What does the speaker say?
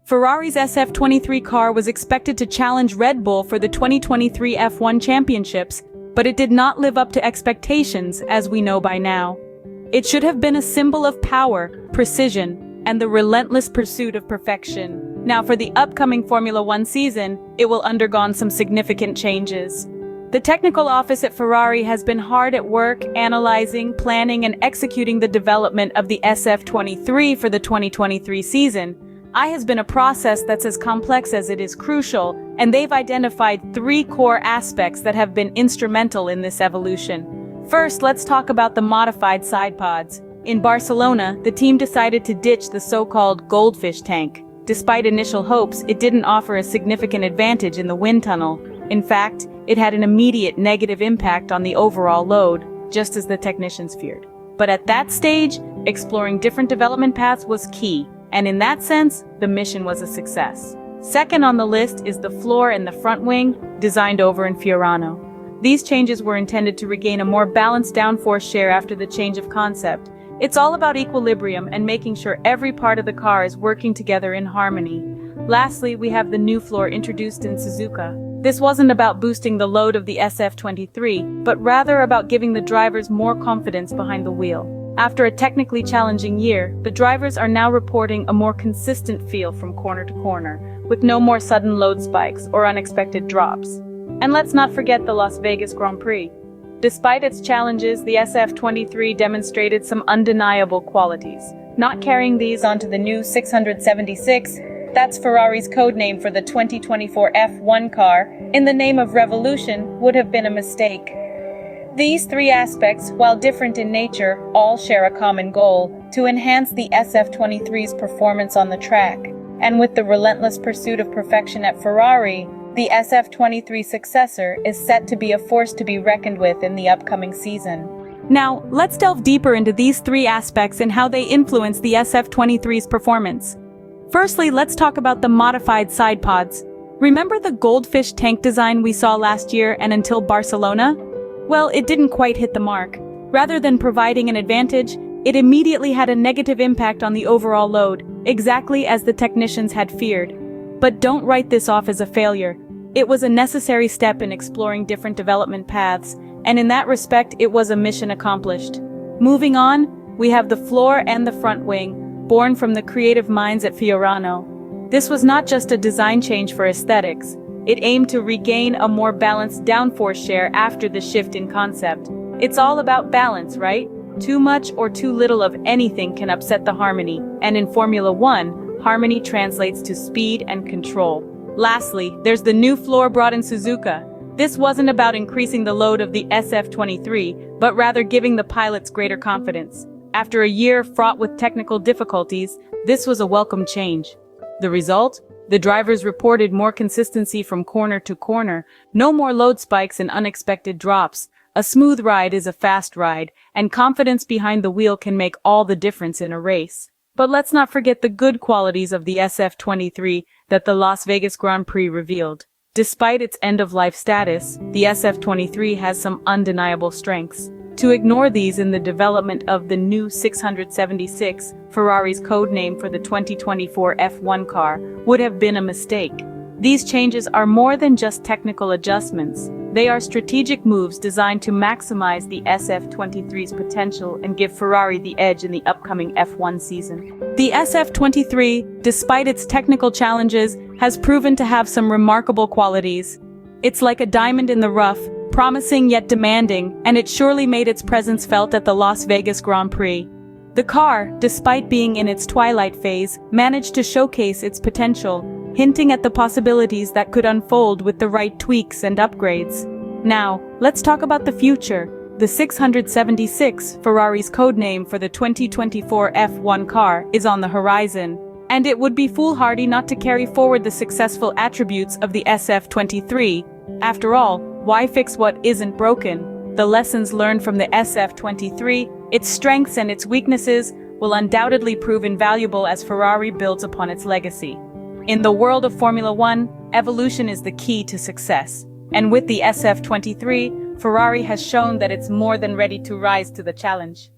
Ferrari's SF-23 car was expected to challenge Red Bull for the 2023 F1 championships, but it did not live up to expectations, as we know by now. It should have been a symbol of power, precision, and the relentless pursuit of perfection. Now, for the upcoming Formula One season, it will undergo some significant changes. The technical office at Ferrari has been hard at work analyzing, planning, and executing the development of the SF-23 for the 2023 season. It has been a process that's as complex as it is crucial, and they've identified 3 core aspects that have been instrumental in this evolution. First, let's talk about the modified side pods. In Barcelona, the team decided to ditch the so-called goldfish tank. Despite initial hopes, it didn't offer a significant advantage in the wind tunnel. In fact, it had an immediate negative impact on the overall load, just as the technicians feared. But at that stage, exploring different development paths was key, and in that sense, the mission was a success. Second on the list is the floor and the front wing, designed over in Fiorano. These changes were intended to regain a more balanced downforce share after the change of concept. It's all about equilibrium and making sure every part of the car is working together in harmony. Lastly, we have the new floor introduced in Suzuka. This wasn't about boosting the load of the SF-23, but rather about giving the drivers more confidence behind the wheel. After a technically challenging year, the drivers are now reporting a more consistent feel from corner to corner, with no more sudden load spikes or unexpected drops. And let's not forget the Las Vegas Grand Prix. Despite its challenges, the SF-23 demonstrated some undeniable qualities. Not carrying these onto the new 676, that's Ferrari's codename for the 2024 F1 car, in the name of revolution, would have been a mistake. These 3 aspects, while different in nature, all share a common goal: to enhance the SF-23's performance on the track. And with the relentless pursuit of perfection at Ferrari, the SF-23 successor is set to be a force to be reckoned with in the upcoming season. Now, let's delve deeper into these 3 aspects and how they influence the SF-23's performance. Firstly, let's talk about the modified side pods. Remember the goldfish tank design we saw last year and until Barcelona? Well, it didn't quite hit the mark. Rather than providing an advantage, it immediately had a negative impact on the overall load, exactly as the technicians had feared. But don't write this off as a failure. It was a necessary step in exploring different development paths, and in that respect, it was a mission accomplished. Moving on, we have the floor and the front wing, born from the creative minds at Fiorano. This was not just a design change for aesthetics. It aimed to regain a more balanced downforce share after the shift in concept. It's all about balance, right? Too much or too little of anything can upset the harmony, and in Formula One, harmony translates to speed and control. Lastly, there's the new floor brought in Suzuka. This wasn't about increasing the load of the SF-23, but rather giving the pilots greater confidence. After a year fraught with technical difficulties, this was a welcome change. The result? The drivers reported more consistency from corner to corner, no more load spikes and unexpected drops. A smooth ride is a fast ride, and confidence behind the wheel can make all the difference in a race. But let's not forget the good qualities of the SF-23 that the Las Vegas Grand Prix revealed. Despite its end-of-life status, the SF-23 has some undeniable strengths. To ignore these in the development of the new 676, Ferrari's codename for the 2024 F1 car, would have been a mistake. These changes are more than just technical adjustments. They are strategic moves designed to maximize the SF-23's potential and give Ferrari the edge in the upcoming F1 season. The SF-23, despite its technical challenges, has proven to have some remarkable qualities. It's like a diamond in the rough, promising yet demanding, and it surely made its presence felt at the Las Vegas Grand Prix. The car, despite being in its twilight phase, managed to showcase its potential, hinting at the possibilities that could unfold with the right tweaks and upgrades. Now, let's talk about the future. The 676, Ferrari's codename for the 2024 F1 car, is on the horizon, and it would be foolhardy not to carry forward the successful attributes of the SF-23. After all, why fix what isn't broken? The lessons learned from the SF-23, its strengths and its weaknesses, will undoubtedly prove invaluable as Ferrari builds upon its legacy. In the world of Formula One, evolution is the key to success. And with the SF-23, Ferrari has shown that it's more than ready to rise to the challenge.